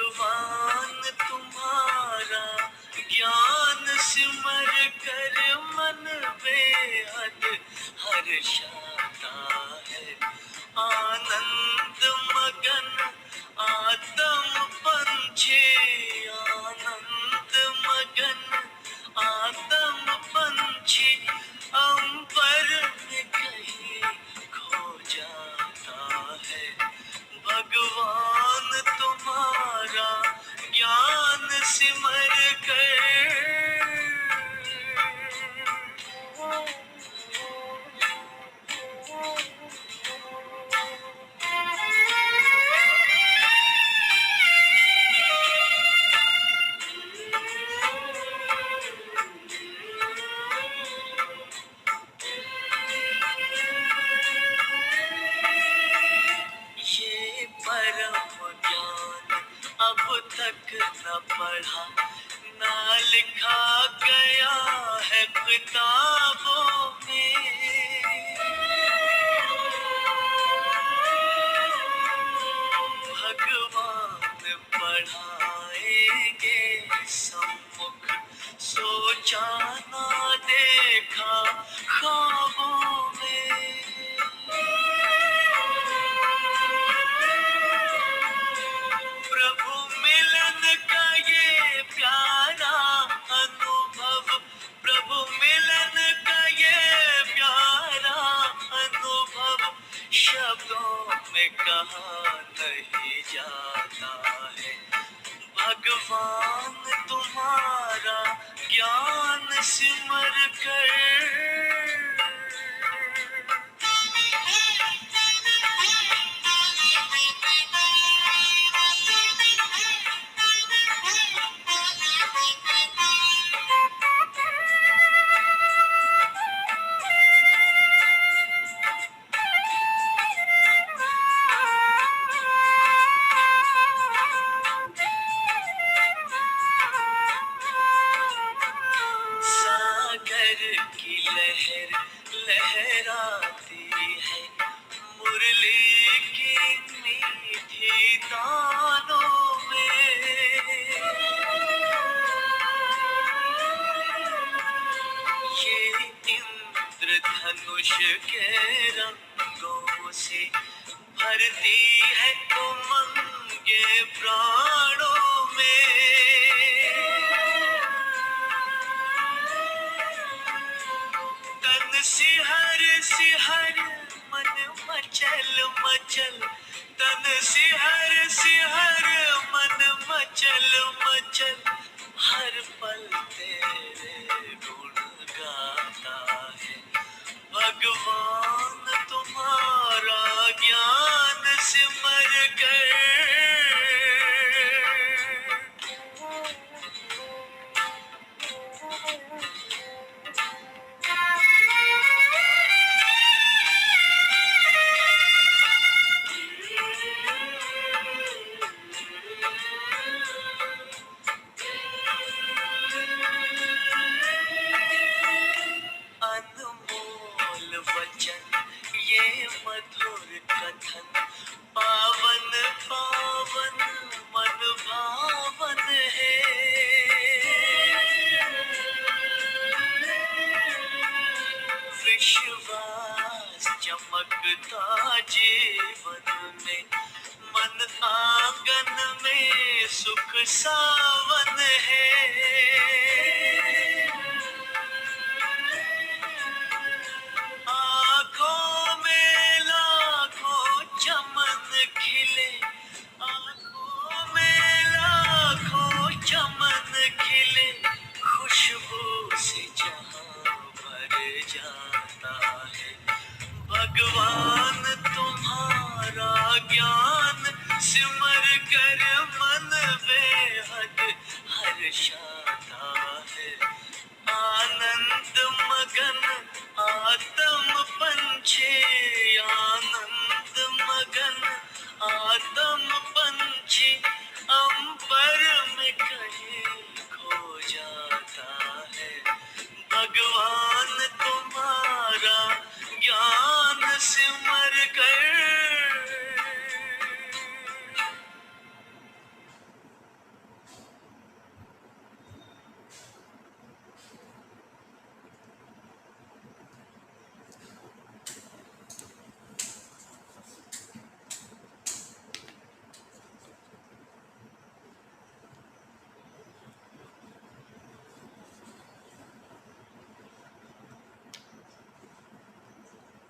भगवान तुम्हारा ज्ञान सिमर कर मन बेहद हर्षाता है। आनंद मगन आत्म पंछी, आनंद मगन आत्म पंछी अंबर में कहीं खो जाता है। भगवान तुम्हारा ज्ञान सिमर कर तक न पढ़ा ना लिखा गया है किताबों में। भगवान पढ़ाएंगे सम्मुख, सोचा ना देखा ख्वाबों में। प्रभु मिलन का ये प्यारा अनुभव, प्रभु मिलन का ये प्यारा अनुभव शब्दों में कहा नहीं जाता है। भगवान तुम्हारा ज्ञान सिमर कर की लहर लहराती है, मुरली की मीठी तानों में। ये इंद्रधनुष के रंगों से भरती है उमंगे प्राणों में। सिहर सिहर मन मचल मचल, तन सिहर सिहर मन मचल मचल, हर पल तेरे गुण गाता है। भगवान तुम्हारा ज्ञान सिमर कर मधुर कथन, पावन पावन मन भावन है। विश्वास चमकता जीवन में, मन आंगन में सुख सावन है। खिले आंखों में लाखों चमन खिले, खुशबू से जहां भर जाता है। भगवान तुम्हारा ज्ञान सिमर कर मन बेहद हर्षाता है। आनंद मगन आत्म पंछी, आनंद मगन आत्म पंछी अंबर में कहीं खो जाता है। भगवान तुम्हारा ज्ञान सिमर कर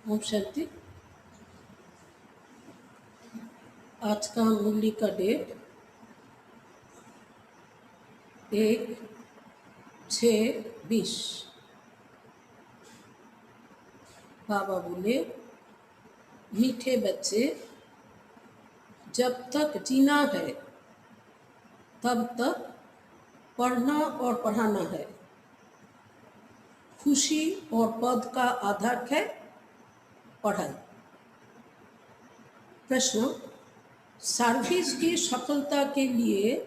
ओम शांति। आज का मुरली का डेट 1/6/20। बाबा बोले, मीठे बच्चे, जब तक जीना है तब तक पढ़ना और पढ़ाना है। खुशी और पद का आधार है पढ़ाई। प्रश्न, सर्विस की सफलता के लिए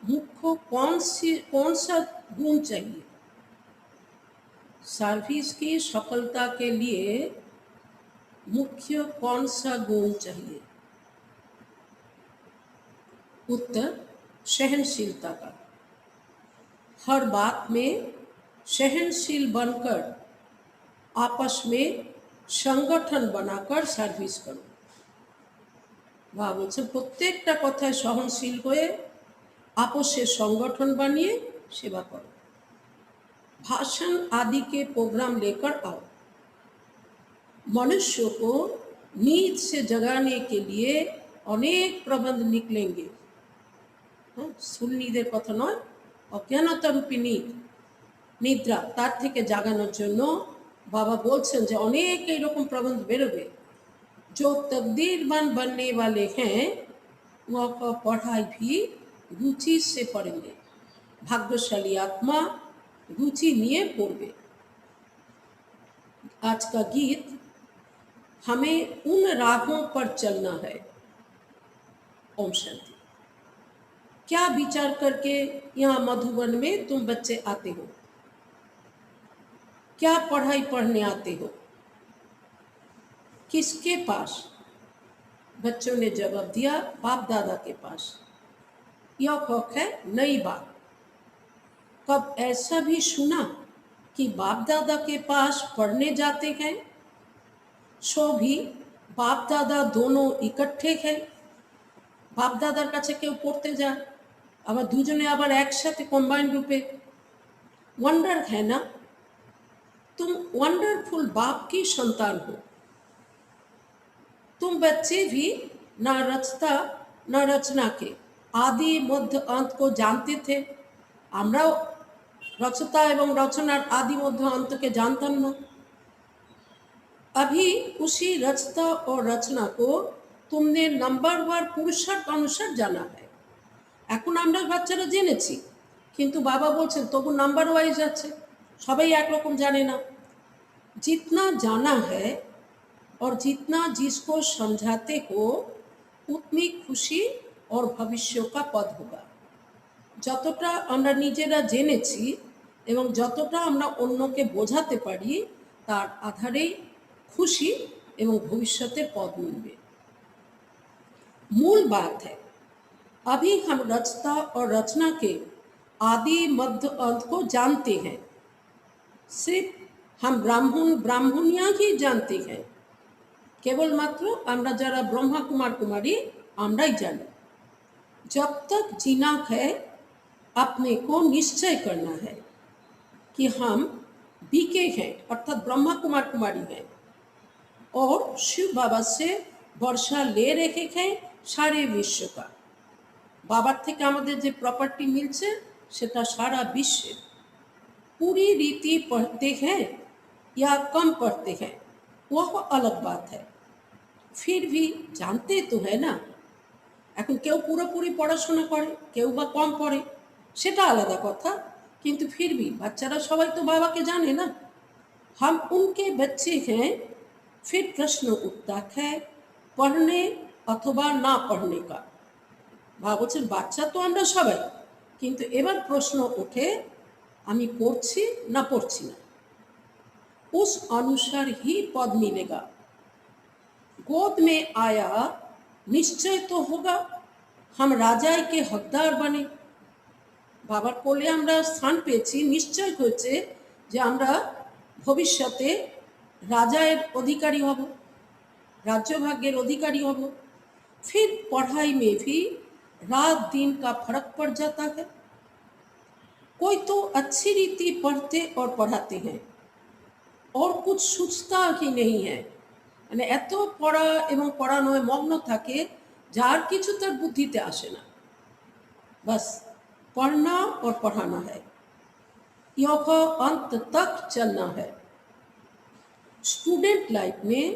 मुख्य कौन सा गुण चाहिए? सर्विस की सफलता के लिए मुख्य कौन सा गुण चाहिए? उत्तर, सहनशीलता का। हर बात में सहनशील बनकर आपस में संगठन बनाकर सार्विस करो। বা বলছে প্রত্যেকটা কথায় সহনশীল হয়ে आपसे संगठन बनिए सेवा करो। भाषण आदि के प्रोग्राम लेकर आओ। मनुष्य को नींद से जगाने के लिए अनेक प्रबंध निकलेंगे। सुन्नीদের কথা নয়, অজ্ঞানতা রূপী নিদ্রা তার থেকে জাগানোর জন্য বাবা বলছেন যে অনেক এইরকম প্রবন্ধ বেরোবে। जो तकदीरवान बनने वाले हैं वह पढ़ाई भी रुचि से पढ़ेंगे। भाग्यशाली आत्मा रुचि निये पढ़बे। आज का गीत, हमें उन राहों पर चलना है। ओम शांति। क्या विचार करके यहाँ मधुबन में तुम बच्चे आते हो? क्या पढ़ाई पढ़ने आते हो? किसके पास? बच्चों ने जवाब दिया, बाप दादा के पास। यह हक है नई बात। कब ऐसा भी सुना कि बाप दादा के पास पढ़ने जाते हैं? सो भी बाप दादा दोनों इकट्ठे हैं। बाप दादार काछे केउ पढ़ते जाए, आबार दुजने आबार एकसाथे कम्बाइन रूपे। वंडर है ना? तुम वंडरफुल बाप की संतान हो। तुम बच्चे भी न रचता न रचना के आदि मध्य अंत को जानते थे। আমরাও रचता एवं रचनार आदि मध्य अंत के जानताम ना। अभी उसी रचता और रचना को तुमने नंबरवार पुरुषार्थ अनुसार जाना है। এখন আমরা বাচ্চারা জেনেছি, কিন্তু বাবা বলছেন তবু নাম্বার ওয়াইজ আছে, সবাই একরকম জানে না। जितना जाना है और जितना जिसको समझाते हो उतनी खुशी और भविष्य का पद होगा। যতটা আমরা নিজেরা জেনেছি এবং যতটা আমরা অন্যকে বোঝাতে পারি তার আধারেই খুশি এবং ভবিষ্যতের পদ মিলবে। मूल बात है, अभी हम रचता और रचना के आदि मध्य अंत को जानते हैं। सिर्फ हम ब्राह्मणिया ही जानते हैं। केवलमात्र আমরা যারা ब्रह्मा कुमार कुमारी আমরাই জানি। जब तक जीना है अपने को निश्चय करना है कि हम बीके हैं अर्थात ब्रह्मा कुमार कुमारी हैं और शिव बाबा से वर्षा ले रखे हैं सारे विश्व का। बाबार থেকে আমাদের যে प्रॉपर्टी मिलছে সেটা सारा विश्व। पूरी रीति पढ़ते हैं या कम पढ़ते हैं वह अलग बात है, फिर भी जानते तो है ना। এখন কেউ পুরোপুরি পড়াশোনা করে, কেউ বা কম পড়ে, সেটা আলাদা কথা, কিন্তু फिर भी বাচ্চারা সবাই তো বাবাকে জানে না। हम उनके बच्चे हैं। फिर प्रश्न उठता है पढ़ने अथवा ना पढ़ने का। বাবা বলছেন বাচ্চা তো আমরা সবাই, কিন্তু এবার প্রশ্ন ওঠে আমি পড়ছি না পড়ছি না। उस अनुसार ही पद मिलेगा। गोद में आया निश्चय तो होगा हम राजाई के हकदार बने। বাবার কোলে আমরা স্থান পেয়েছি, নিশ্চয় হয়েছে যে আমরা ভবিষ্যতে রাজায়ের অধিকারী হব, রাজ্যভাগ্যের অধিকারী হব। फिर पढ़ाई में भी रात दिन का फर्क पड़ जाता है। कोई तो अच्छी रीति पढ़ते और पढ़ाते हैं और कुछ सूझता ही नहीं है মানে এত পড়া এবং পড়ানোয় মগ্ন থাকে যার কিছু তার বুদ্ধিতে আসে না। बस पढ़ना और पढ़ाना है, यों को अंत तक चलना है। स्टूडेंट लाइफ में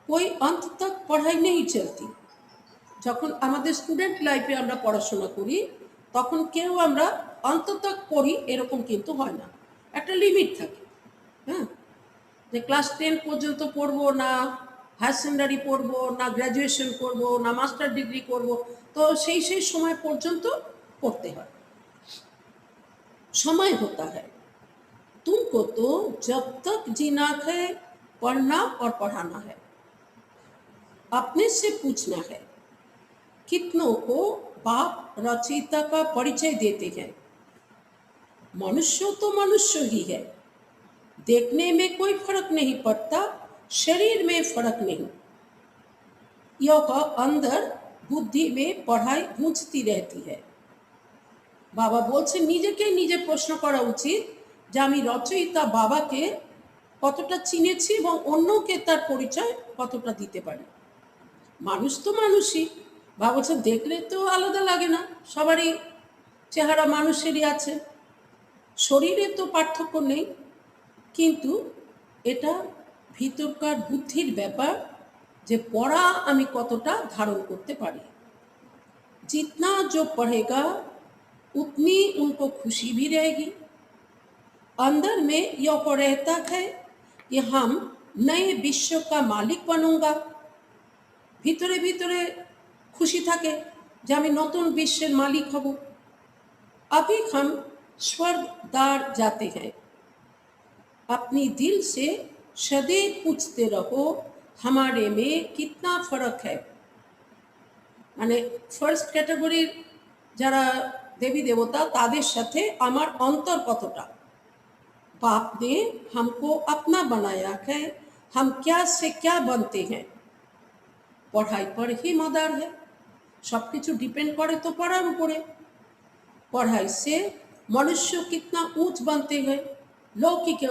कोई अंत तक पढ़ाई नहीं चलती। যখন আমাদের স্টুডেন্ট লাইফে আমরা পড়াশোনা করি তখন কেউ আমরা অন্ত তক পড়ি এরকম কিন্তু হয় না, একটা লিমিট থাকে। হ্যাঁ, যে ক্লাস 10 পর্যন্ত পড়বো না, হায়ার সেকেন্ডারি পড়বো না, গ্র্যাজুয়েশন করব না, মাস্টার ডিগ্রি করব, তো সেই সেই সময় পর্যন্ত পড়তে হয়। समय होता है, तुमको तो जब तक जीना है पढ़ना और पढ़ाना है। अपने से पूछना है, कितनों को बाप रचयिता का परिचय देते हैं। मनुष्य तो मनुष्य ही है, देखने में कोई फर्क नहीं पड़ता, शरीर में फर्क नहीं। यह अंदर बुद्धि में पढ़ाई गूंजती रहती है। বাবা বলছেন নিজেকে নিজে প্রশ্ন করা উচিত যে আমি রচয়িতা বাবাকে কতটা চিনেছি এবং অন্যকে তার পরিচয় কতটা দিতে পারি। মানুষ তো মানুষই, বাবা বলছেন দেখলে তো আলাদা লাগে না, সবারই চেহারা মানুষেরই আছে, শরীরে তো পার্থক্য নেই, কিন্তু এটা ভিতরকার বুদ্ধির ব্যাপার যে পড়া আমি কতটা ধারণ করতে পারি। जितना जो पढ़ेगा उतनी उनको खुशी भी रहेगी। अंदर में यह रहता है कि हम नए विश्व का मालिक बनूंगा। ভিতরে ভিতরে খুশি থাকে যে আমি নতুন বিশ্বের মালিক হব। अभी हम स्वर्ग द्वार जाते हैं, अपनी दिल से सदैव पूछते रहो हमारे में कितना फर्क है। মানে ফার্স্ট ক্যাটাগরির যারা देवी देवता ताদের साथे आमार अंतर कतटा। बाप ने हमको अपना बनाया है, हम क्या से क्या बनते हैं। पढ़ाई पर ही मदार है, सब किछु डिपेंड करे तो पढ़ार उपरे। पढ़ाई से मनुष्य कितना ऊंच बनते हैं, लौकिक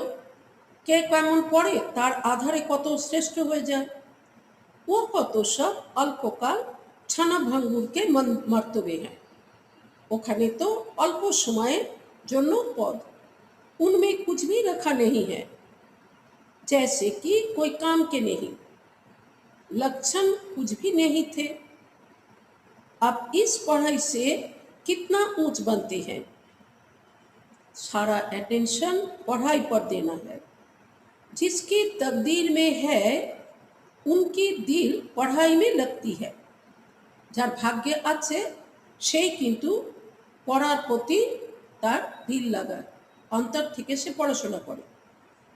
के केमन पढ़े तार आधारे कत श्रेष्ठ हो जाए, वो कत सब अल्पकाल छाना भांगुर के मर्तबे हैं। ओखाने तो अल्प समय जन्नो पद, उनमें कुछ भी रखा नहीं है, जैसे कि कोई काम के नहीं, लक्षण कुछ भी नहीं थे। अब इस पढ़ाई से कितना ऊंच बनते हैं। सारा अटेंशन पढ़ाई पर देना है। जिसकी तकदीर में है उनकी दिल पढ़ाई में लगती है। जार भाग्य आछे সেই কিন্তু পড়ার প্রতি তার দিল লাগায়, অন্তর থেকে সে পড়াশোনা করে।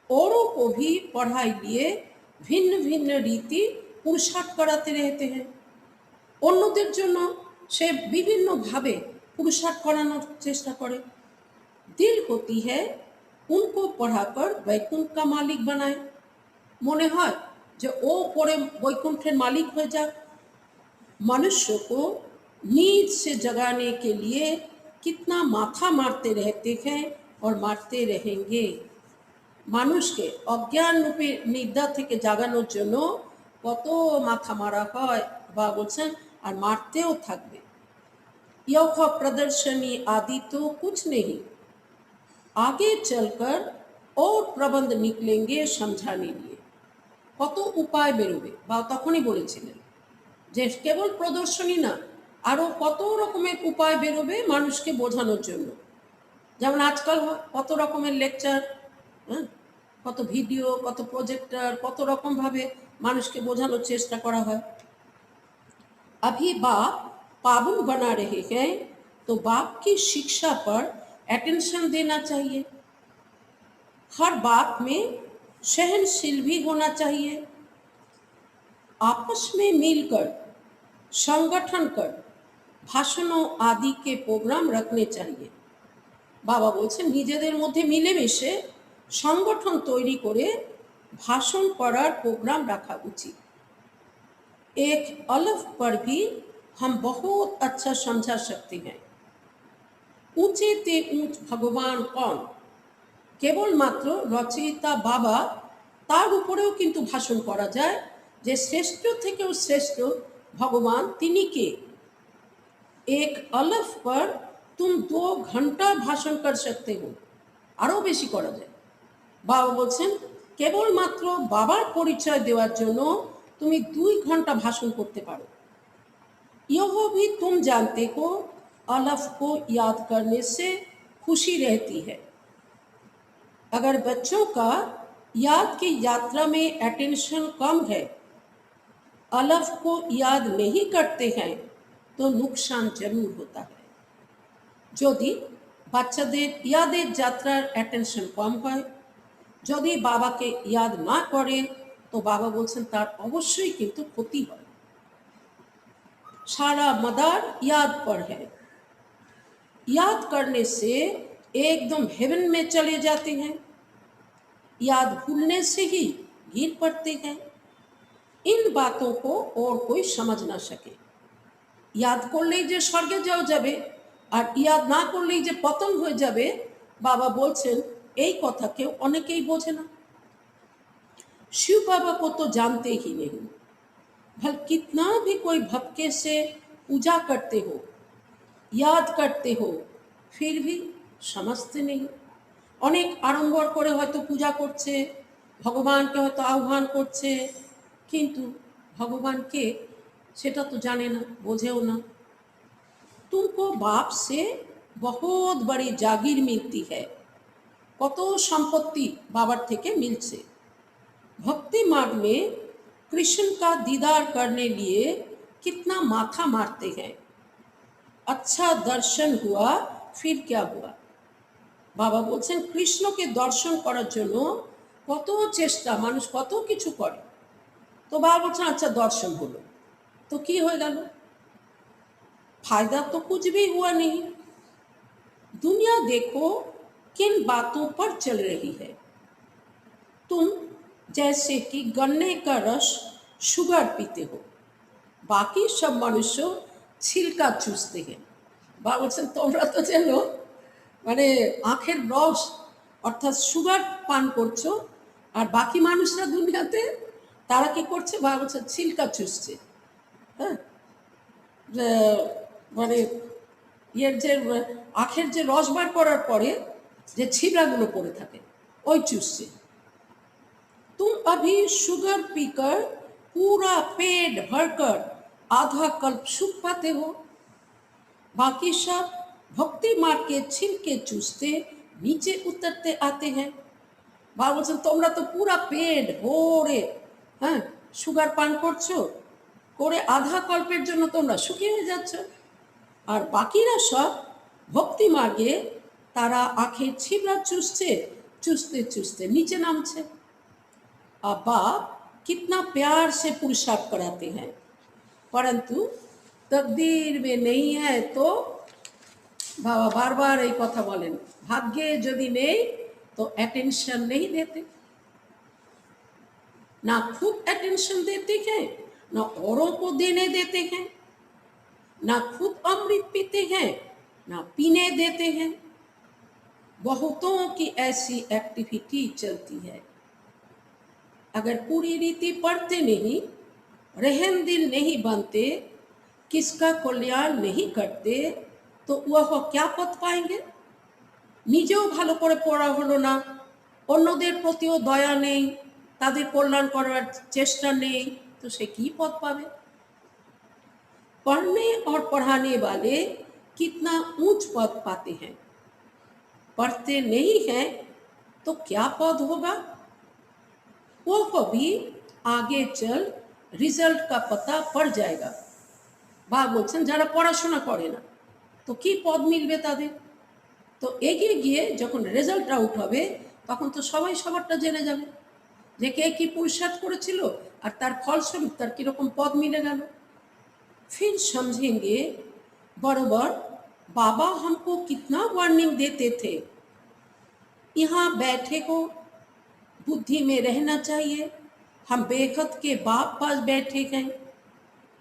औरों को भी पढ़ाई लिए भिन्न भिन्न रीति पुरुषार्थ कराते रहते हैं। অন্যদের জন্য সে বিভিন্নভাবে পুরুষার্থ করানোর চেষ্টা করে। दिल होती है उनको पढ़ाकर वैकुंठ का मालिक बनाए। মনে হয় যে ও পড়ে বৈকুণ্ঠের মালিক হয়ে যাক। मनुष्य को नींद से जगाने के लिए कितना माथा मारते रहते हैं और मारते रहेंगे। মানুষকে অজ্ঞান রূপে নিদ্রা থেকে জাগানোর জন্য কত মাথা মারা হয় বা বলছেন আর মারতেও থাকবে। यह प्रदर्शनी आदि तो कुछ नहीं, आगे चलकर और प्रबंध निकलेंगे समझाने लिए। কত উপায় বেরোবে, বা তখনই বলেছিলেন যে কেবল প্রদর্শনী না, আরও কত রকমের উপায় বেরোবে মানুষকে বোঝানোর জন্য। যেমন আজকাল কত রকমের লেকচার, হ্যাঁ, কত ভিডিও, কত প্রজেক্টর, কত রকমভাবে মানুষকে বোঝানোর চেষ্টা করা হয়। अभी बाप पाबन बना रहे हैं तो बाप की शिक्षा पर अटेंशन देना चाहिए। हर बात में सहनशील भी होना चाहिए। आपस में मिलकर संगठन कर भाषणों आदि के प्रोग्राम रखने चाहिए। बाबा बोलছেন নিজেদের মধ্যে মিলেমিশে সংগঠন তৈরি করে ভাষণ করার প্রোগ্রাম রাখা উচিত। एक अलफ पर भी हम बहुत अच्छा समझा सकते हैं। ऊंचे ते ऊंच भगवान कौन, কেবলমাত্র রচয়িতা বাবা তার উপরেও কিন্তু ভাষণ করা যায় যে শ্রেষ্ঠ থেকেও শ্রেষ্ঠ ভগবান তিনি কে। एक अलफ पर तुम 2 घंटा भाषण कर सकते हो, আরও বেশি করা যায়। বাবা বলছেন কেবলমাত্র বাবার পরিচয় দেওয়ার জন্য তুমি 2 ঘন্টা ভাষণ করতে পারো। यह भी तुम जानते हो अलफ को याद करने से खुशी रहती है। अगर बच्चों का याद की यात्रा में अटेंशन कम है, अलफ को याद नहीं करते हैं, तो नुकसान जरूर होता है। যদি বাচ্চাদের ইয়াদের যাত্রার অ্যাটেনশন কম হয়, যদি বাবাকে ইয়াদ না করে, তো বাবা বলছেন তার অবশ্যই কিন্তু ক্ষতি হয়। सारा मदार याद पर है, याद करने से एकदम हेवन में चले जाते हैं, याद भूलने से ही गिर पड़ते हैं। इन बातों को और कोई समझ ना सके। याद করলেই যে স্বর্গে যাওয়া যাবে আর ইয়াদ না করলেই যে পতন হয়ে যাবে, বাবা বলছেন এই কথা কেউ অনেকেই বোঝে না। शिव बाबा को तो जानते ही नहीं, भल कितना भी कोई भक्के से पूजा करते हो, याद करते हो, फिर भी समझते नहीं। অনেক আড়ম্বর করে হয়তো পূজা করছে, ভগবানকে হয়তো আহ্বান করছে, কিন্তু ভগবানকে সেটা তো জানে না, বোঝেও না। तुमको बाप से बहुत बड़ी जागीर मिलती है, কত সম্পত্তি বাবার থেকে মিলছে। भक्ति मार्ग में कृष्ण का दीदार करने लिए कितना माथा मारते हैं, अच्छा दर्शन हुआ फिर क्या हुआ। বাবা বলছেন কৃষ্ণকে দর্শন করার জন্য কত চেষ্টা, মানুষ কত কিছু করে, তো বাবা বলছেন আচ্ছা দর্শন হলো, তো কি হয়ে গেল, फायदा तो कुछ भी हुआ नहीं। दुनिया देखो किन बातों पर चल रही है। तुम जैसे कि गन्ने का रस शुगर पीते हो, बाकी सब मनुष्य छिलका चूसते हैं। বাবা বলছেন তোমরা তো যেন মানে আখের রস অর্থাৎ সুগার পান করছো, আর বাকি মানুষরা দুনিয়াতে তারা কি করছে, বাবা বলছেন ছিলকা চুষছে। হ্যাঁ, মানে ইয়ের যে আখের যে রস বার করার পরে যে ছিবড়াগুলো পড়ে থাকে ওই চুষছে। तुम अभी शुगर पीकर पूरा पेट भरकर आधा कल्प सुख पाते हो, बाकी सब भक्ति मार के छिलके चूसते नीचे उतरते आते हैं। বাবা বলছেন তোমরা তো পুরা পেট ভরে হ্যাঁ সুগার পান করছো, করে আধা কল্পের জন্য তোমরা সুখী হয়ে যাচ্ছ, আর বাকিরা সব ভক্তি মার্গে তারা আখের ছিবড়া চুষছে, চুষতে চুষতে नीचे नामছে। अब बाप कितना प्यार से पुरुषार्थ कराते हैं, परंतु तकदीर में नहीं है तो बाबा बार बार এই কথা বলেন, ভাগ্যে যদি নেই तो अटेंशन नहीं देते, ना खुद अटेंशन देते हैं, ना औरों को देने देते हैं, ना खुद अमृत पीते हैं, ना पीने देते हैं। बहुतों की ऐसी एक्टिविटी चलती है। अगर पूरी रीति पढ़ते नहीं, रहम दिल नहीं बनते, किसका कल्याण नहीं करते, तो वह क्या पद पाएंगे। নিজেও ভালো করে পড়া হলো না, অন্যদের প্রতিও দয়া নেই, তাদের কল্যাণ করার চেষ্টা নেই, তো সে কি পদ পাবে। पढ़ने और पढ़ाने वाले कितना ऊंच पद पाते हैं, पढ़ते नहीं हैं तो क्या पद होगा। वो भी आगे चल रिजल्ट का पता पड़ जाएगा। বা বলছেন যারা পড়াশোনা করে না তো কি পদ মিলবে তাদের, তো এগিয়ে গিয়ে যখন রেজাল্ট আউট হবে তখন তো সবাই সবারটা জেনে যাবে যে কে কি পুরুষার্থ করেছিল আর তার ফলস্বরূপ তার কীরকম পদ মিলে গেল। फिर समझेंगे बरोबर बाबा हमको कितना वार्निंग देते थे, यहाँ बैठे हो बुद्धि में रहना चाहिए, हम बेखत के बाप पास बैठे हैं।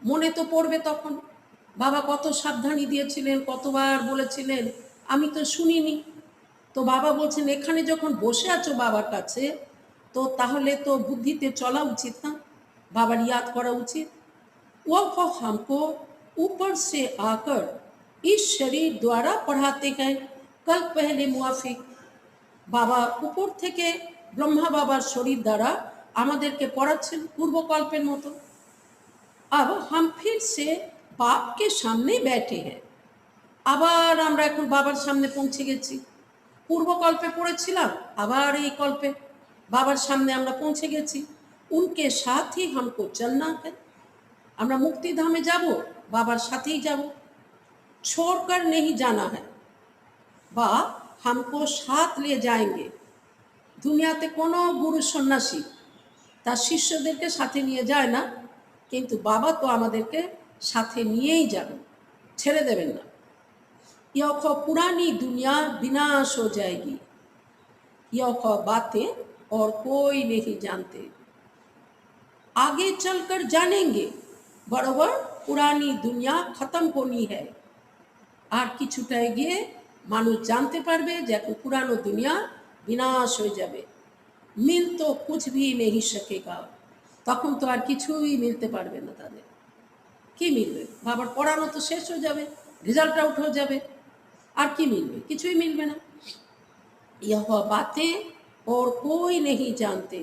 মনে তো পড়বে তখন বাবা কত সাবধানী দিয়েছিলেন, কতবার বলেছিলেন, আমি তো শুনিনি। তো বাবা বলছেন এখানে যখন বসে আছো বাবার কাছে, তো তাহলে তো বুদ্ধিতে চলা উচিত না। बाबर याद करा उचित। वह हमको ऊपर से आकर इस शरीर द्वारा पढ़ाते हैं कल पहले मुआफिक। बाबा ऊपर থেকে ব্রহ্মা বাবার শরীর দ্বারা আমাদেরকে পড়াচ্ছেন পূর্বকল্পের মতো। अब हम फिर से बाप के सामने बैठे हैं। আবার আমরা এখন বাবার সামনে পৌঁছে গেছি। পূর্বকল্পে পড়েছিলাম, আবার এই কল্পে বাবার সামনে আমরা পৌঁছে গেছি। उनके साथ ही हमको चलना है। আমরা মুক্তিধামে যাব, বাবার সাথেই যাব। छोड़कर नहीं जाना है বা हमको साथ ले जाएंगे। দুনিয়াতে কোনো গুরু সন্ন্যাসী তার শিষ্যদেরকে সাথে নিয়ে যায় না, কিন্তু বাবা তো আমাদেরকে সাথে নিয়েই যাবেন, ছেড়ে দেবেন না। यह पुरानी दुनिया विनाश हो जाएगी, यह बातें और कोई नहीं जानते। आगे चलकर जानेंगे बराबर पुरानी दुनिया खत्म होनी है। আর কিছুটা এগিয়ে মানুষ জানতে পারবে যে এখন পুরানো দুনিয়া বিনাশ হয়ে যাবে। মিল তো কুছ ভি নেহি সকেগা, তখন তো আর কিছুই মিলতে পারবে না তাদের। কি মিলবে? বাবার পড়ানো তো শেষ হয়ে যাবে, রেজাল্ট আউট হয়ে যাবে, আর কি মিলবে? কিছুই মিলবে না। यह बातें और कोई नहीं जानते,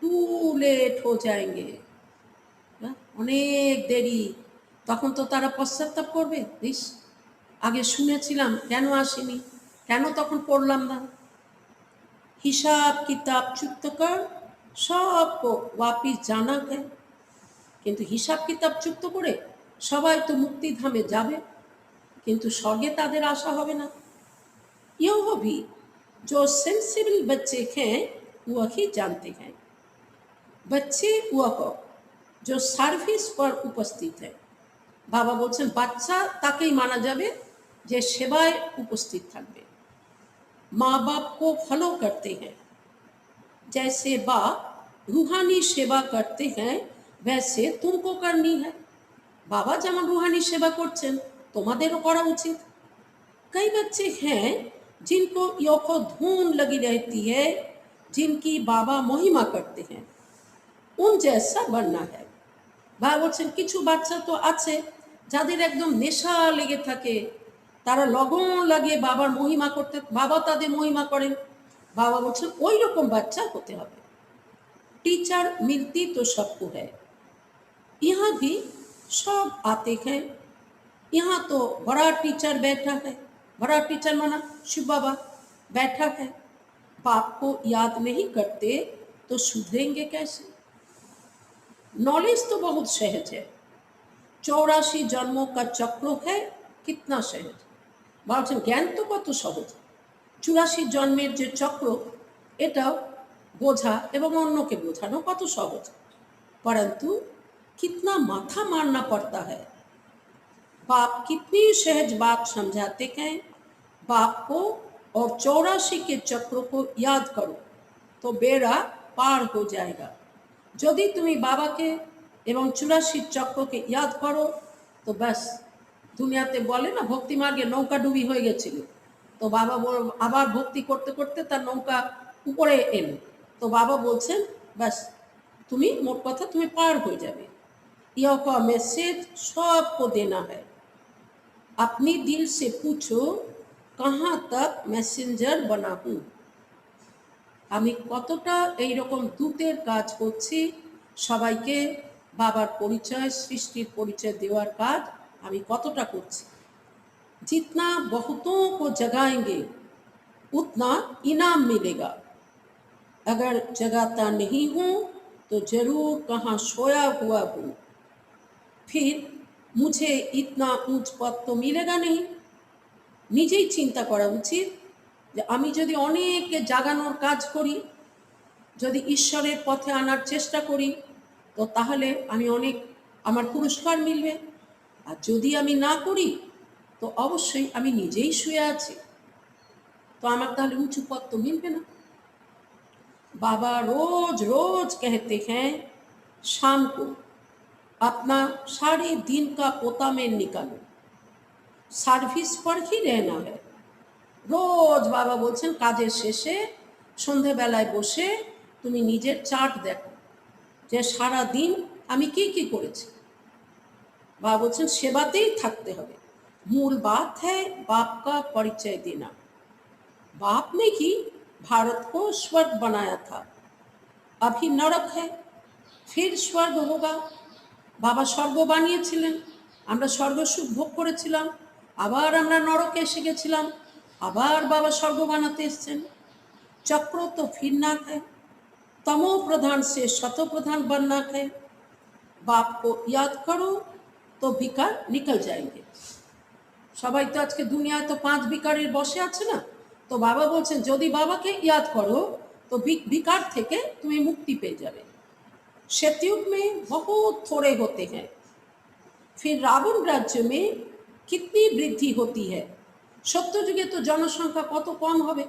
टू लेट हो जाएंगे। অনেক দেরি, তখন তো তারা পশ্চাত্তাপ করবে, ইস আগে শুনেছিলাম কেন আসেনি, কেন তখন পড়লাম না। হিসাব কিতাব চুক্ত কর সবকো वापिस जाना है। কিন্তু হিসাব কিতাব চুক্ত করে সবাই তো মুক্তিধামে যাবে, কিন্তু স্বর্গে তাদের আশা হবে না। यह भी जो सेंसिबल बच्चे हैं वही जानते हैं। बच्चे वह जो সার্ভিস पर उपस्थित है। বাবা বলছেন বাচ্চা তাকেই মানা যাবে যে সেবায় উপস্থিত থাকবে। माँ बाप को फॉलो करते हैं, जैसे बाप रूहानी सेवा करते हैं वैसे तुमको करनी है। बाबा যেমন रूहानी सेवा করছেন তোমাদেরও করা উচিত। कई बच्चे हैं जिनको यह धून लगी रहती है, जिनकी बाबा महिमा करते हैं, उन जैसा बनना है। বাবা বলছেন কিছু বাচ্চা তো আছে যাদের একদম নেশা লেগে থাকে, তারা লগন লাগিয়ে বাবার মহিমা করতে, বাবা তাদের মহিমা করেন। বাবা বলছেন ওই রকম বাচ্চা হতে হবে। टीचर मिलती तो सबको है, यहाँ भी सब आते हैं। यहाँ तो बड़ा टीचर बैठा है, बड़ा टीचर माना शिव बाबा बैठा है। बाप को याद नहीं करते तो सुधरेंगे कैसे? नॉलेज तो बहुत सहज है, 84 जन्मों का चक्र है, कितना सहज। বলছেন জ্ঞান তো কত সহজ, 84 জন্মের যে চক্র এটাও বোঝা এবং অন্যকে বোঝানো কত সহজ, परंतु कितना माथा मारना पड़ता है। बाप कितनी सहज बात समझाते हैं। बाप को और 84 के चक्र को याद करो तो बेड़ा पार हो जाएगा। যদি তুমি বাবাকে এবং 84 চক্রকে ইয়াদ করো তো ব্যাস, দুনিয়াতে বলে না ভক্তি মার্গে নৌকা ডুবি হয়ে গেছিল, তো বাবা আবার ভক্তি করতে করতে তার নৌকা উপরে এলো, তো বাবা বলছেন ব্যাস তুমি মোট কথা তুমি পার হয়ে যাবে। यह का मैसेज सबको देना है। अपनी दिल से पूछो कहाँ तक मैसेंजर बना हूँ। আমি কতটা এইরকম দূতের কাজ করছি, সবাইকে বাবার পরিচয় সৃষ্টির পরিচয় দেওয়ার কাজ আমি কতটা করছি। जितना बहुतों को जगाएंगे उतना इनाम मिलेगा। अगर जगाता नहीं हूँ तो जरूर कहाँ सोया हुआ हूँ, फिर मुझे इतना ऊंच पद तो मिलेगा नहीं। নিজেই চিন্তা করা উচিত যে আমি যদি অনেককে জাগানোর কাজ করি, যদি ঈশ্বরের পথে আনার চেষ্টা করি, তো তাহলে আমি অনেক আমার পুরস্কার মিলবে। আর যদি আমি না করি তো অবশ্যই আমি নিজেই শুয়ে আছি, তো আমার তাহলে উঁচু পদ তো মিলবে না। बाबा रोज रोज कहते हैं शाम को अपना सारे दिन का पोता में निकालो, সার্ভিস पर ही रहना है। রোজ বাবা বলছেন কাজের শেষে সন্ধেবেলায় বসে তুমি নিজের চার্ট দেখো, যে সারা দিন আমি কি কি করেছি। बाबा बोलছেন सेवाতেই থাকতে হবে। मूल बात है बाप का परिचय देना। बाप ने ही भारत को स्वर्ग बनाया था, अभी नरक है, फिर स्वर्ग होगा। बाबा स्वर्ग বানিয়েছিলেন, আমরা স্বর্গ সুখ ভোগ করেছিলাম, আবার আমরা নরকে এসে গেছিলাম, আবার বাবা স্বর্গ বানাতে এসেছেন। चक्र तो फिरना है, तमो प्रधान से शतो प्रधान बनना है। बाप को याद करो तो विकार निकल जाएंगे। সবাই তো আজকে দুনিয়ায় তো 5 বিকারের বসে আছে না, তো বাবা বলছেন যদি বাবাকে ইয়াদ করো তো विकार থেকে তুমি মুক্তি পেয়ে যাবে। सतयुग में बहुत थोड़े होते हैं, फिर रावण राज्य में कितनी वृद्धि होती है। সত্য যুগে তো জনসংখ্যা কত কম হবে,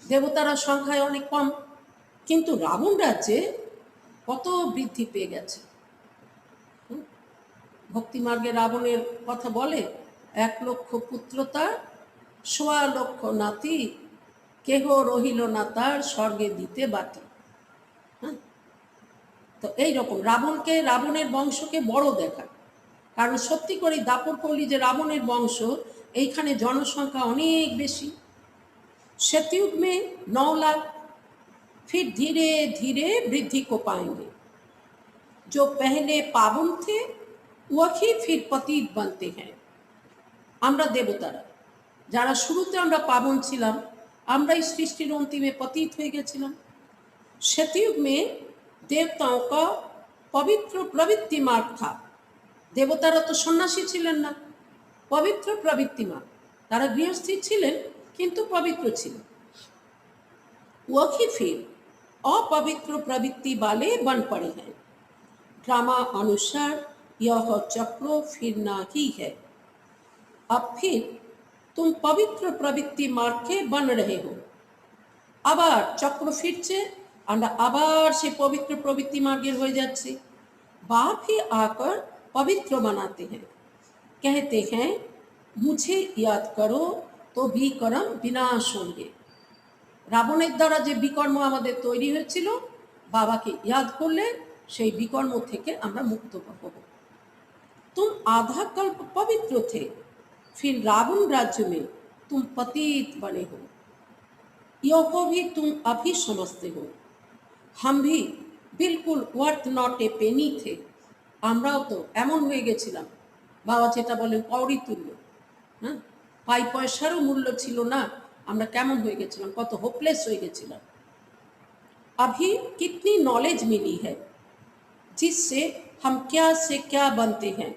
দেবতারা সংখ্যায় অনেক কম, কিন্তু রাবণ রাজ্যে কত বৃদ্ধি পেয়ে গেছে। ভক্তি মার্গে রাবণের কথা বলে, 1 লক্ষ পুত্র তার, 1.25 লক্ষ নাতি, কেহ রহিল না তার স্বর্গে দিতে বাটি। হ্যাঁ, তো এইরকম রাবণকে, রাবণের বংশকে বড় দেখা, কারণ সত্যি করে দাপর কলি যে রাবণের বংশ, এইখানে জনসংখ্যা অনেক বেশি। सतयुग में 9 लाख, फिर धीरे धीरे वृद्धि को पाएंगे। जो पहले पावन थे वही फिर पतित बनते हैं। আমরা দেবতারা যারা শুরুতে আমরা পাবন ছিলাম, আমরাই সৃষ্টির অন্তিমে পতিত হয়ে গেছিলাম। सतयुग में देवताओं का पवित्र प्रवृत्ति मार्ग था। দেবতারা তো সন্ন্যাসী ছিলেন না, পবিত্র প্রবৃত্তি মার্গ, তারা গৃহস্থী ছিলেন কিন্তু পবিত্র ছিল। वही फिर अपवित्र प्रवृत्ति वाले बन पड़े हैं। ड्रामा अनुसार यह चक्र फिरना ही है। अब फिर तुम पवित्र प्रवृत्ति मार्ग के बन रहे हो। আবার চক্র ফিরছে, আমরা আবার সেই পবিত্র প্রবৃত্তি মার্গের হয়ে যাচ্ছি। बाप ही आकर पवित्र बनाते हैं, कहते हैं मुझे याद करो तो विकर्म विनाश होंगे। রাবণের দ্বারা যে বিকর্ম আমাদের তৈরি হয়েছিল, বাবাকে ইয়াদ করলে সেই বিকর্ম থেকে আমরা মুক্ত হব। तुम आधा कल्प पवित्र थे, फिर रावण राज्य में तुम पतित बने हो। यह भी तुम अभी समझते हो। हम भी बिल्कुल वर्थ नॉट ए पेनी थे। আমরাও তো এমন হয়ে গেছিলাম, বাবা যেটা বলেন কৌড়ি তুল্য, হ্যাঁ, পাই পয়সারও মূল্য ছিল না, আমরা কেমন হয়ে গেছিলাম, কত হোপলেস হয়ে গেছিলাম। अभी कितनी नॉलेज मिली है जिससे हम क्या से क्या बनते हैं।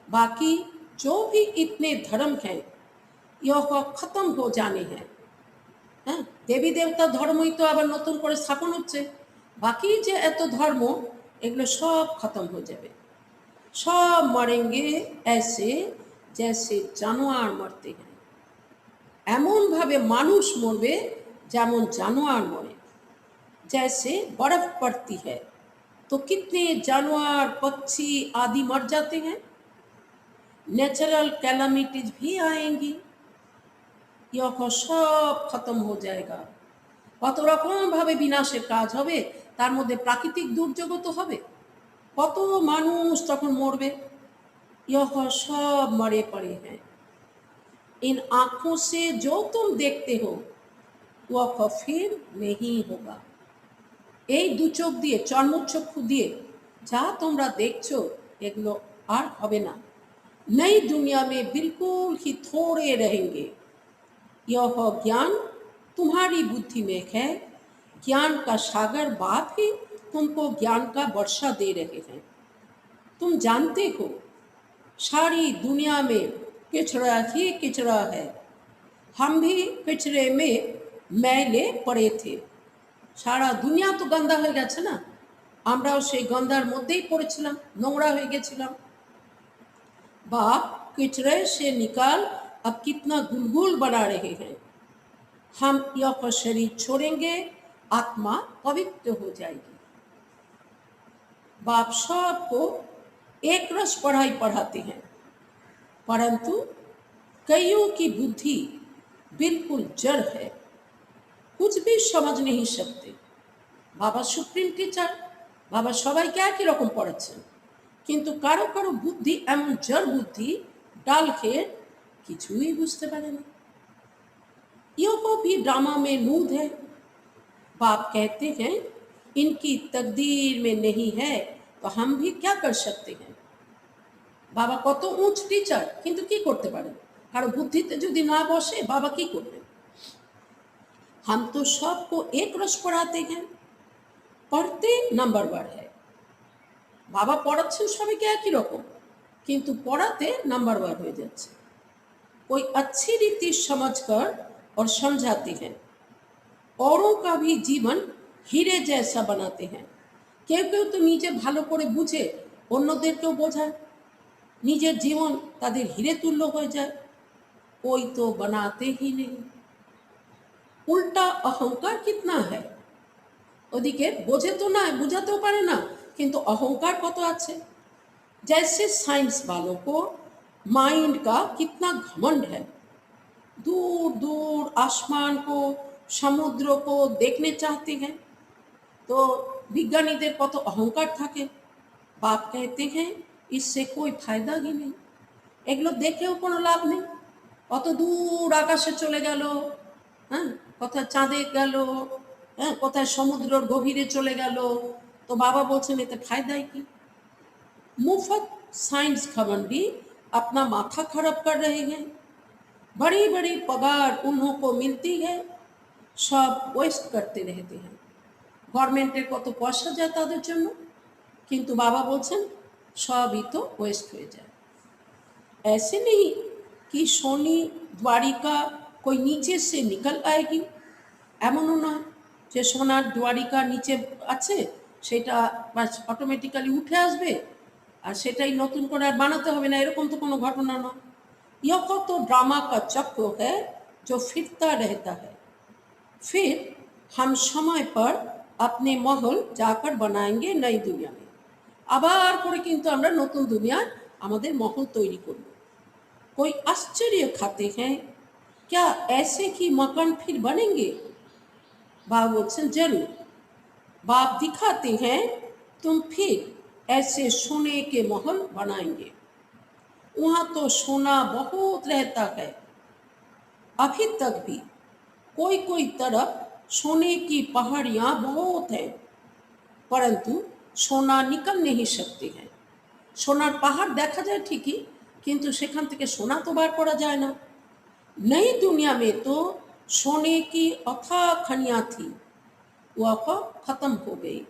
बाकी जो भी इतने धर्म हैं यह खत्म हो जाने हैं। হ্যাঁ, দেবী দেবতা ধর্মই তো আবার নতুন করে স্থাপন হচ্ছে, বাকি যে এত ধর্ম এগুলো সব খতম হয়ে যাবে। সব মরেঙ্গে ऐसे जैसे জানোয়ার মরতে हैं। এমনভাবে মানুষ মরবে যেমন জানোয়ার মরে। जैसे बर्फ पड़ती है तो कितने जानवर पक्षी आदि मर जाते हैं। नेचुरल कैलामिटीज भी आएंगी, यह सब खत्म हो जाएगा। কত রকমভাবে বিনাশের কাজ হবে, তার মধ্যে প্রাকৃতিক দুর্যোগও তো হবে, কত মানুষ তখন মরবে। यह सब मरे पड़े हैं। इन आँखों से जो तुम देखते हो वह फिर नहीं होगा। এই দু চোখ দিয়ে, চর্মচক্ষু দিয়ে যা তোমরা দেখছো এগুলো আর হবে না। नई दुनिया में बिल्कुल ही थोड़े रहेंगे। यह ज्ञान तुम्हारी बुद्धि में है। ज्ञान का सागर बाप ही तुमको ज्ञान का वर्षा दे रहे हैं। तुम जानते हो सारी दुनिया में किचड़ा ही किचड़ा है। हम भी किचड़े में मैले पड़े थे। সারা দুনিয়া তো গন্ধা হয়ে গেছে না, আমরাও সেই গন্ধার মধ্যেই পড়েছিলাম, নোংরা হয়ে গেছিলাম। बाप किचड़े से निकाल अब कितना गुलगुल बना रहे हैं। हम यह शरीर छोड़ेंगे, आत्मा पवित्र हो जाएगी। बाप सबको एक रस पढ़ाई पढ़ाते हैं, परंतु कईयों की बुद्धि बिल्कुल जड़ है, कुछ भी समझ नहीं सकते। बाबा सुप्रीम टीचर, বাবা সবাইকে একই রকম পড়াচ্ছেন, কিন্তু কারো কারো বুদ্ধি এমন জড় বুদ্ধি, ডাল খেয়ে কিছুই বুঝতে পারে না। यो भी ड्रामा में नूद है। बाप कहते हैं इनकी तकदीर में नहीं है तो हम भी क्या कर सकते हैं। বাবা কত উঁচ টিচার, কিন্তু কি করতে পারেন? কারো বুদ্ধিতে যদি না বসে বাবা কি করবেন? हम तो सबको एक रस पढ़ाते हैं, पढ़ते नंबरवार है। বাবা পড়াচ্ছেন সবাইকে একই রকম, কিন্তু পড়াতে নাম্বারওয়ার হয়ে যাচ্ছে। कोई अच्छी रीति समझकर और समझाते हैं, औरों का भी जीवन हीरे जैसा बनाते हैं। কেউ কেউ তো নিজে ভালো করে বুঝে অন্যদেরকেও বোঝায়, নিজের জীবন তাদের হিরে তুল্য হয়ে যায়। कोई तो बनाते ही नहीं। উল্টা অহংকার কিতনা है। ওদিকে বোঝে তো না, বুঝাতেও পারে না, কিন্তু অহংকার কত আছে। जैसे साइंस वालों को माइंड का कितना घमंड है, दूर दूर आसमान को, समुद्र को देखने चाहते हैं। तो বিজ্ঞানীদের কত অহংকার থাকে। বাপ कहते हैं इससे कोई फायदा ही नहीं। এগুলো দেখেও কোনো লাভ নেই। কত দূর আকাশে চলে গেল, হ্যাঁ, কোথায় চাঁদে গেল, হ্যাঁ, কোথায় সমুদ্রের গভীরে চলে গেল, তো বাবা বলছেন এতে ফায়দাই কি। मुफ्त साइंस घमंडी अपना माथा खराब कर रहे हैं। बड़ी बड़ी पगार उन्हों को मिलती है, सब वेस्ट करते रहते हैं। गवर्नमेंटेर कत पयसा जाए तादेर जन्य, किन्तु बाबा बोलছেন सबই तो वेस्ट হয়ে যায়। ऐसे नहीं कि सोनी द्वारिका कोई नीचे से निकल आएगी, এমনও নয় যে সোনার দ্বারিকা নিচে আছে সেটা বাস অটোমেটিক্যালি উঠে আসবে আর সেটাই নতুন করে আর বানাতে হবে না, এরকম তো কোনো ঘটনা নয়। यह तो ड्रामा का चक्र है जो फिरता रहता है। फिर हम समय पर अपने महल जाकर बनाएंगे नई दुनिया में। আবার করে কিন্তু আমরা নতুন দুনিয়ায় আমাদের মহল তৈরি করব। कोई आश्चर्य खाते हैं, क्या ऐसे ही मकान फिर बनेंगे। बाप बोलছেন जरूर। बाप दिखाते हैं तुम फिर ऐसे सोने के महल बनाएंगे। वहाँ तो सोना बहुत रहता है, अभी तक भी कोई कोई तरफ सोने की पहाड़ियाँ बहुत हैं, परंतु सोना निकल नहीं सकते हैं। সোনার পাহাড় দেখা যায় ঠিকই, কিন্তু সেখান থেকে সোনা তো বার করা যায় না। नई दुनिया में तो सोने की अथाह खनियाँ थी, वह खत्म हो गई।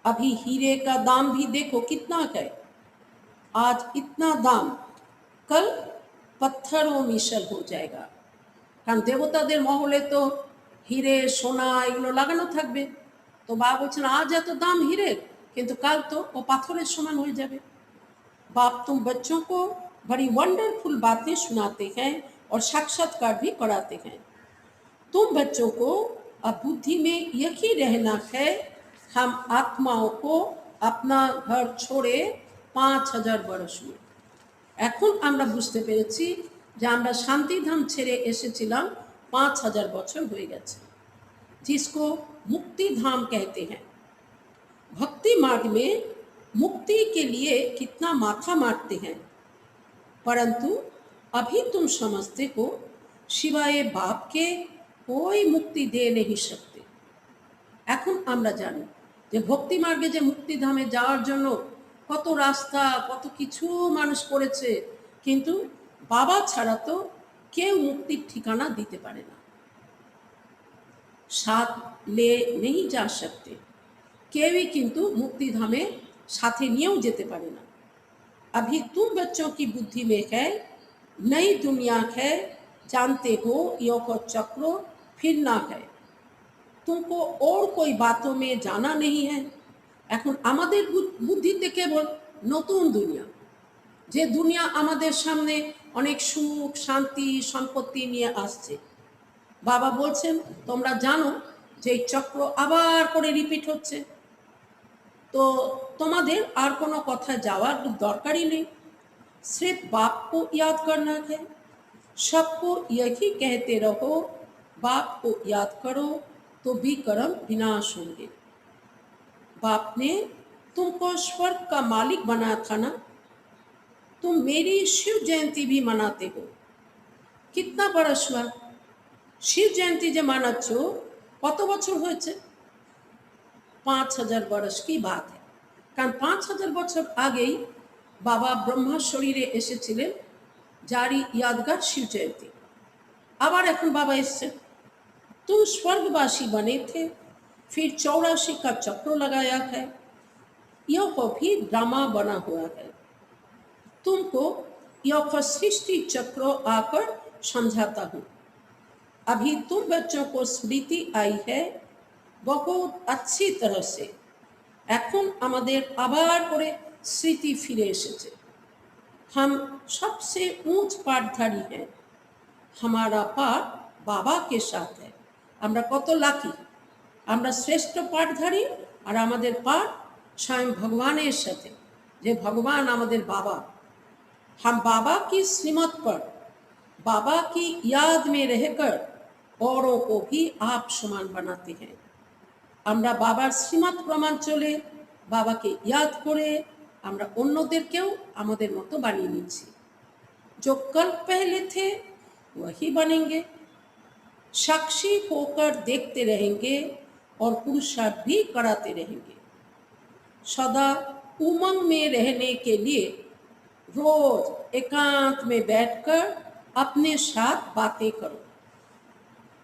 अभी हीरे का दाम भी देखो कितना है। आज इतना दाम, कल पत्थरों मिशल हो जाएगा। কারণ দেবতাদের মহলে তো হিরে সোনা এগুলো লাগানো থাকবে। তো বাবা বলছেন আজ এত দাম হিরের, কিন্তু কাল তো ও পাথরের সমান হয়ে যাবে। बाप तुम बच्चों को बड़ी वंडरफुल बातें सुनाते हैं और साक्षात्कार भी कराते हैं। तुम बच्चों को अब बुद्धि में यही रहना है, हम आत्माओं को अपना घर छोड़े 5000 बरस में। এখন আমরা বুঝতে পেরেছি যে আমরা শান্তিধাম ছেড়ে এসেছিলাম 5000 বছর হয়ে গেছে, जिसको मुक्ति धाम कहते हैं। भक्ति मार्ग में मुक्ति के लिए कितना माथा मारते हैं, परंतु अभी तुम समझते हो सिवाय बाप के कोई मुक्ति दे नहीं सकते। এখন আমরা জানি যে ভক্তি মার্গে যে মুক্তিধামে যাওয়ার জন্য কত রাস্তা কত কিছু মানুষ করেছে, কিন্তু বাবা ছাড়া তো কেউ মুক্তির ঠিকানা দিতে পারে না। साथ ले नहीं जा सकते, কেউই কিন্তু মুক্তিধামে সাথে নিয়েও যেতে পারে না। अभी तुम बच्चों की बुद्धि में है, नई दुनिया है, जानते हो योग चक्र फिरना है, तुमको और कोई बातों में जाना नहीं है। এখন আমাদের বুদ্ধিতে কেবল নতুন দুনিয়া, যে দুনিয়া আমাদের সামনে অনেক সুখ শান্তি সম্পত্তি নিয়ে আসছে। বাবা বলছেন তোমরা জানো যে এই চক্র আবার করে রিপিট হচ্ছে, তো তোমাদের আর কোনো কথা যাওয়ার দরকারই নেই। सिर्फ बाप को याद करना है, सबको यही कहते रहो बाप को याद करो तो भी कर्म विनाश होंगे। बाप ने तुमको स्वर्ग का मालिक बनाया था ना, तुम मेरी शिव जयंती भी मनाते हो। कितना बरस हुआ শিব জয়ন্তী যে মানাচ্ছ, কত বছর হয়েছে? 5000 বরস কি বাত है। কারণ 5000 বছর আগেই বাবা ব্রহ্মা শরীরে এসেছিলেন, যারই यादगार शिव जयंती। আবার এখন बाबा এসছেন। तुम स्वर्गवासी बने थे, फिर 84 का चक्र लगाया है। यह भी ड्रामा बना हुआ है। तुमको यह सृष्टि चक्र आकर समझाता हूँ। अभी तुम बच्चों को स्मृति आई है बहुत अच्छी तरह से। এখন আমাদের আবার করে স্মৃতি ফিরে এসেছে। हम सबसे ऊंच पाठधारी हैं। हमारा पाठ बाबा के साथ है। আমরা কত লাকি, আমরা শ্রেষ্ঠ পাঠধারী আর আমাদের পাঠ স্বয়ং ভগবানের সাথে, যে ভগবান আমাদের বাবা। हम बाबा की श्रीमत पर, बाबा की याद में रहकर औरों को भी आप समान बनाते हैं। আমরা বাবার শ্রীমত প্রমাণ চলে, বাবাকে ইয়াদ করে আমরা অন্যদেরকেও আমাদের মতো বানিয়ে নিচ্ছি। जो कल पहले थे वही बनेंगे। साक्षी होकर देखते रहेंगे और पुरुषार्थ भी कराते रहेंगे। सदा उमंग में रहने के लिए रोज एकांत में बैठकर अपने साथ बातें करो।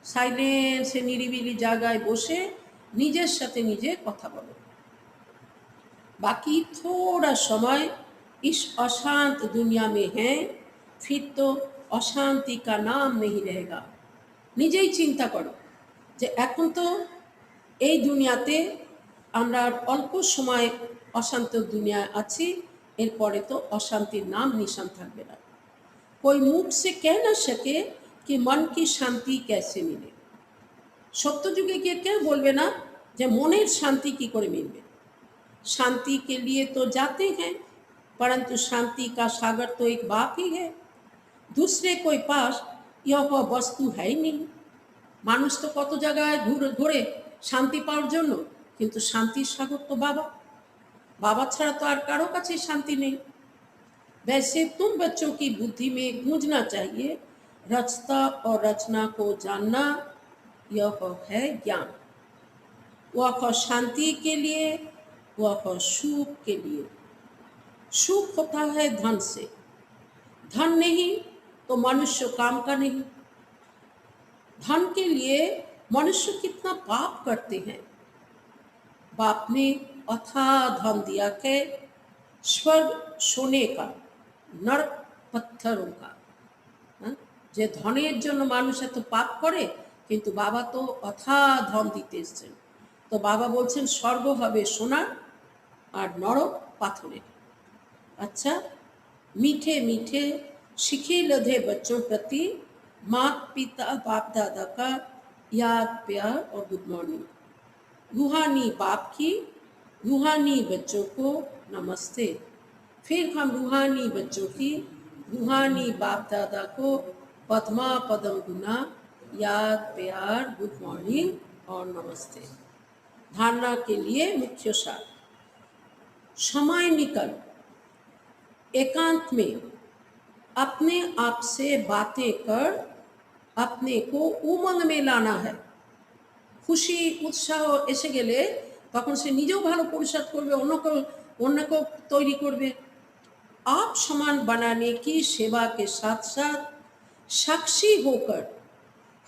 साइलेंस निरिबिली জায়গায় বসে নিজের সাথে নিজে কথা বলো। बाकी थोड़ा समय इस अशांत दुनिया में है, फिर तो अशांति का नाम नहीं रहेगा। নিজেই চিন্তা করো যে এখন তো এই দুনিয়াতে আমরা আর অল্প সময় অশান্ত দুনিয়ায় আছি, এরপরে তো অশান্তির নাম নিশান থাকবে না। कोई मुख से कह न सके कि मन की शांति कैसे मिले। সত্য যুগে কে কেউ বলবে না যে মনের শান্তি কি করে মিলবে। शांति के लिए तो जाते हैं, परंतु शांति का सागर तो एक बाप ही है। दूसरे कोई पास यह वस्तु है ही नहीं। মানুষ তো কত জায়গায় ঘুরে শান্তি পাওয়ার জন্য, কিন্তু শান্তির সাগর তো বাবা। বাবা ছাড়া তো আর কারো কাছে শান্তি নেই। वैसे तुम बच्चों की बुद्धि में गूंजना चाहिए, रचता और रचना को जानना यह है ज्ञान। वह शांति के लिए, वह सुख के लिए। सुख होता है धन से, धन नहीं तो मनुष्य काम का नहीं। धन के लिए मनुष्य कितना पाप करते हैं। बाप ने अथाह धन दिया है, स्वर्ग सोने का, नरक पत्थरों का। যে ধনের জন্য মানুষ এত পাপ করে, কিন্তু বাবা তো অথাহ ধন দিতে এসেছেন। তো বাবা বলছেন স্বর্গ হবে সোনার আর নরক পাথরের। अच्छा, मीठे मीठे शिखे लधे बच्चों प्रति माता पिता बाप दादा का याद प्यार और गुड मॉर्निंग। रूहानी बाप की रूहानी बच्चों को नमस्ते। फिर हम रूहानी बच्चों की रूहानी बाप दादा को पद्मा पदम गुना याद प्यार गुड मॉर्निंग और नमस्ते। धारणा के लिए मुख्य सार, समय निकल एकांत में अपने आप से बातें कर अपने को उमंग में लाना है। খুশি উৎসাহ এসে গেলে তখন সে নিজেও ভালো পুরুষার্থ করবে, অন্যকেও তৈরি করবে। आप समान बनाने की सेवा के साथ साथ साक्षी होकर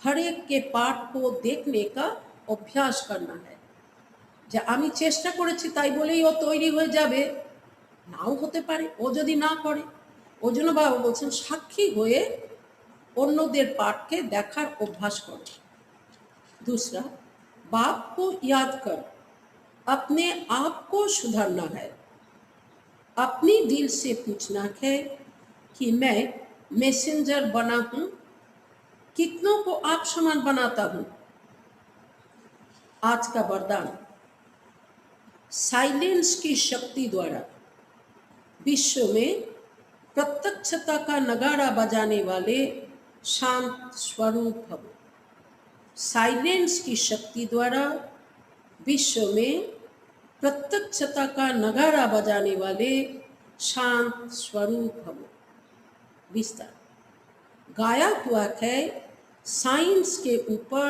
हर एक के पाठ को देखने का अभ्यास करना है। যে আমি চেষ্টা করেছি তাই বলেই ও তৈরি হয়ে যাবে, নাও হতে পারে ও যদি না করে। ওই জন্য বাবা বলছেন সাক্ষী হয়ে অন্যদের পাঠকে দেখার অভ্যাস করো। दूसरा, बाप को याद कर अपने आप को सुधारना है। अपनी दिल से पूछना है कि मैं मैसेंजर बना हूँ, कितनों को आप समान बनाता हूँ। आज का वरदान, साइलेंस की शक्ति द्वारा विश्व में प्रत्यक्षता का नगाड़ा बजाने वाले शांत स्वरूप भव। साइलेंस की शक्ति द्वारा विश्व में प्रत्यक्षता का नगारा बजाने वाले शांत स्वरूप भवो। विस्तार गाया हुआ है साइंस के ऊपर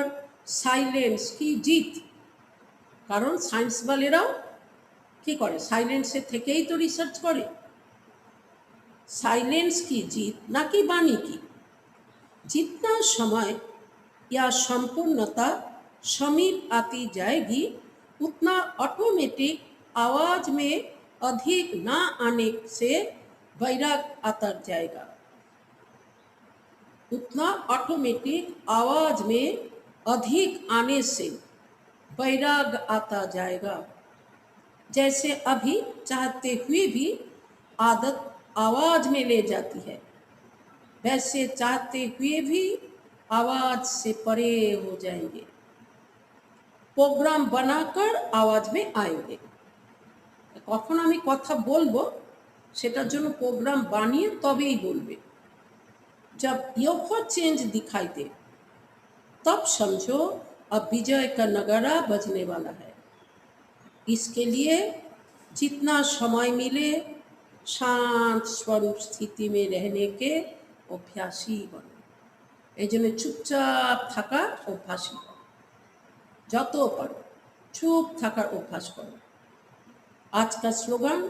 साइलेंस की जीत। कारण साइंस वालेराও কি করে, সাইলেন্সে থেকেই তো রিসার্চ করে। साइलेंस की जीत ना कि वाणी की। जितना समय या संपूर्णता समीप आती जाएगी उतना ऑटोमेटिक आवाज में अधिक ना आने से वैराग आता जाएगा। उतना ऑटोमेटिक आवाज में अधिक आने से वैराग आता जाएगा। जैसे अभी चाहते हुए भी आदत आवाज में ले जाती है, वैसे चाहते हुए भी आवाज से परे हो जाएंगे। प्रोग्राम बनाकर आवाज में आएंगे। কখন আমি কথা বলবো সেটার জন্য प्रोग्राम বানিয়ে তবেই বলবে। जब यह चेंज दिखाई दे तब समझो अब विजय का नगारा बजने वाला है। इसके लिए जितना समय मिले शांत स्वरूप स्थिति में रहने के अभ्यासी बनो। एजন্য চুপচাপ থাকার অভ্যাসী হও। যত পারো চুপ থাকার অভ্যাস করো। आज का स्लोगन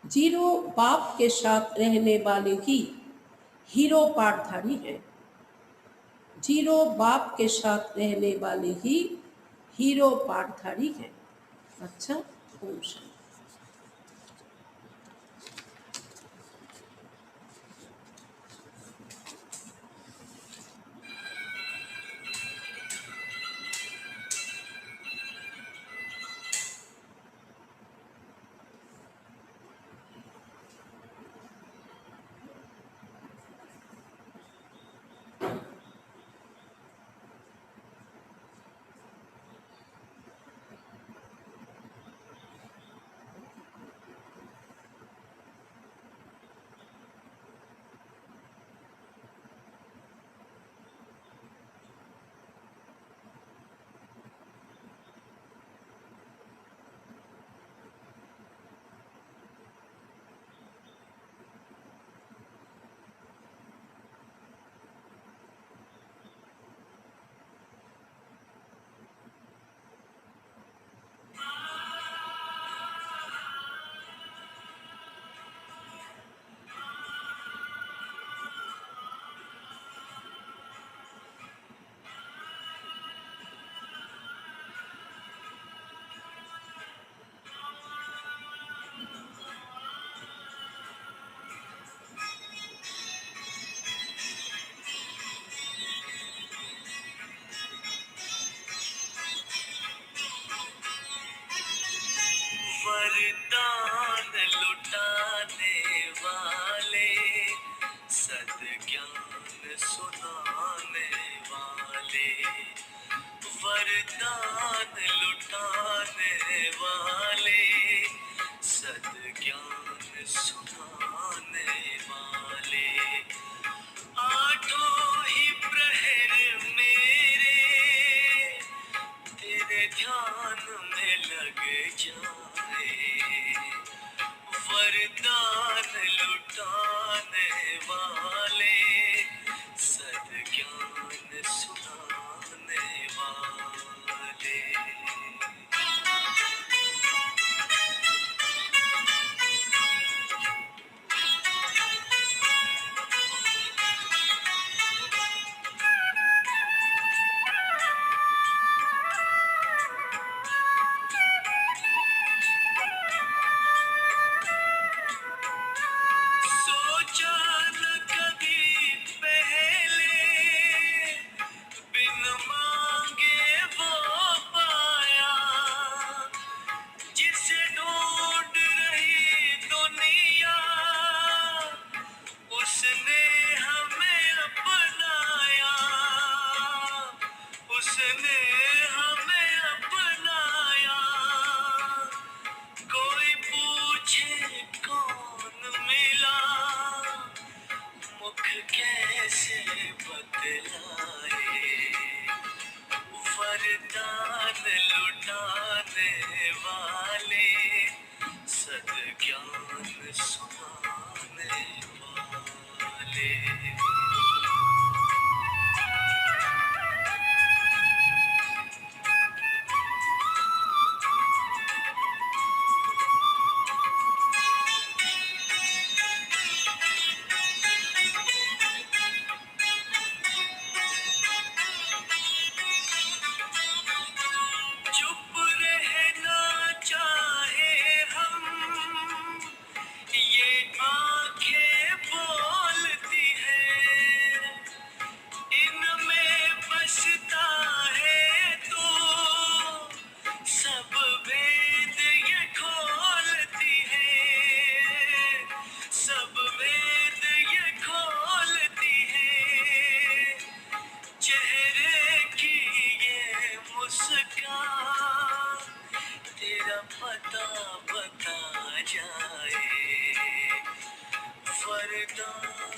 जीरो बाप के साथ रहने वाले ही हीरो पाठधारी हैं। जीरो बाप के साथ रहने वाले ही हीरो पाठधारी हैं। अच्छा, ओम शांति। वरदान लुटाने वाले, सद्ज्ञान सुनाने वाले, वरदान लुटाने वाले, सद्ज्ञान सुनाने वाले, आठों ही प्रहर मेरे तेरे ध्यान में लग जाए, वरदान लुटाने वाले, सद्ज्ञान सुनाने वाले। सोचा न कभी पहले, बिन मांगे वो पाया, जिसे ढूंढ रही दुनिया, उसने हमें अपनाया, उसने हमें अपनाया। कोई पूछे कौन मिला, मुख कैसे बतलाए, वरदान लुटाने वाले,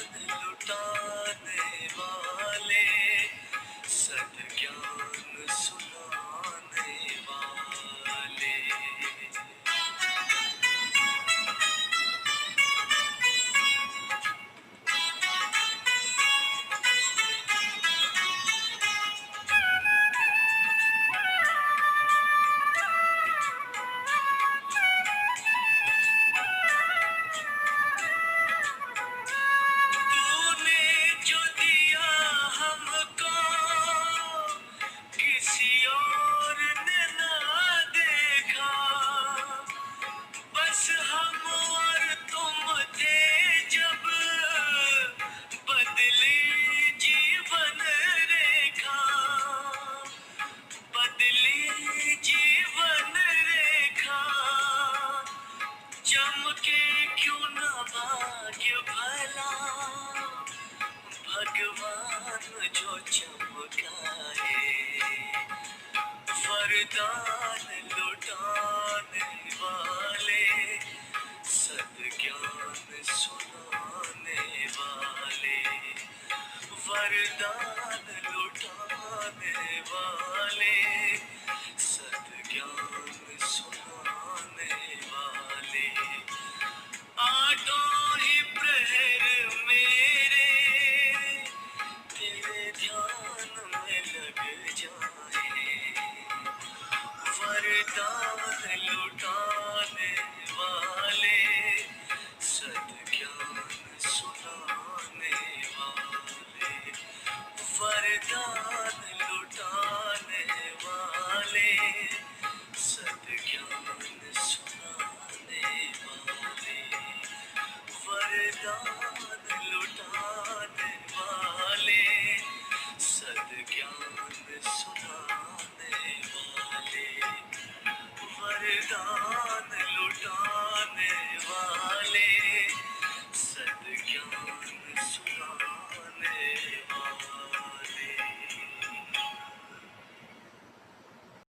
लुटाने वाले, सद्ज्ञान सुनाने वाले। तूने जो दिया हमको, किसी और ने ना देखा। बस हम और तुम थे जब, बदली जीवन रेखा, बदली जीवन रेखा। चमके क्यों न भाग्य भला, भगवान जो चमकाए। वरदान लुटाने वाले, सद्ज्ञान सुनाने वाले। वरदान लुटाने वाले, सद्ज्ञान सुनाने वाले। आठों ही प्रहर मेरे तेरे ध्यान में लग जाए। वरदान लुटाने वाले, सद्ज्ञान सुनाने वाले। वरदान लुटाने वाले, सद्ज्ञान सुनाने वाले। वरदान लुटाने वाले, सद्ज्ञान सुनाने वाले। वरदान लुटाने वाले।